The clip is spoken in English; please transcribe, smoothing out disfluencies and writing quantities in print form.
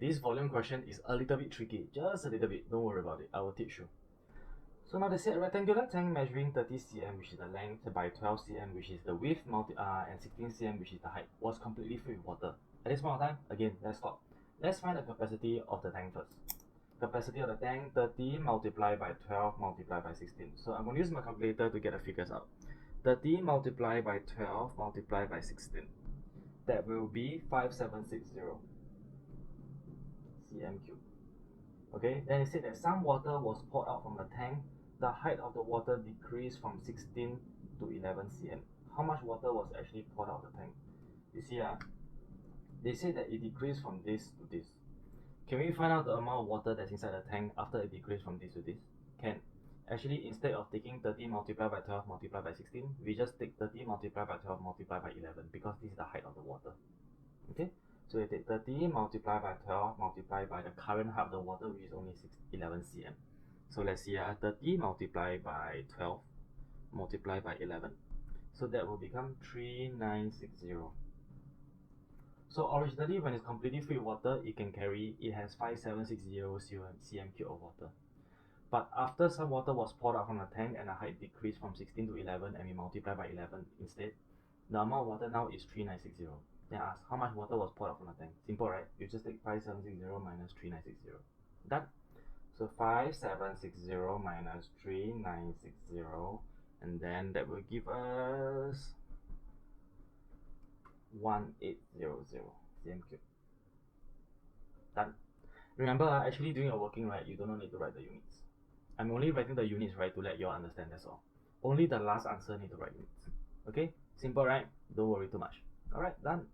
this volume question is a little bit tricky, just a little bit. Don't worry about it, I will teach you. So now they said a rectangular tank measuring 30 cm, which is the length, by 12 cm, which is the width, and 16 cm, which is the height, was completely filled with water. At this point of time, again, let's stop. Let's find the capacity of the tank first. Capacity of the tank, 30 multiplied by 12 multiplied by 16. So I'm going to use my calculator to get the figures out. 30 multiplied by 12 multiplied by 16. That will be 5760 cm cubed. Okay, then it said that some water was poured out from the tank. The height of the water decreased from 16 to 11 cm. How much water was actually poured out of the tank? You see, they say that it decreased from this to this. Can we find out the amount of water that's inside the tank after it decreased from this to this? Can. Actually, instead of taking 30 multiplied by 12 multiplied by 16, we just take 30 multiplied by 12 multiplied by 11 because this is the height of the water. Okay, so we take 30 multiplied by 12 multiplied by the current height of the water, which is only 11 cm. So let's see, 30 multiplied by 12 multiplied by 11. So that will become 3960. So originally, when it's completely filled with water, it has 5760 cm cube of water. But after some water was poured out from the tank and the height decreased from 16 to 11 and we multiply by 11 instead, the amount of water now is 3960. Then ask, how much water was poured out from the tank? Simple, right? You just take 5760 minus 3960. Done. So 5760 minus 3960, and then that will give us 1800 cm cube. Done. Remember, actually doing your working, right, you do not need to write the units. I'm only writing the units, right, to let you all understand, that's all. Only the last answer need to write units. Okay? Simple, right? Don't worry too much. Alright, done.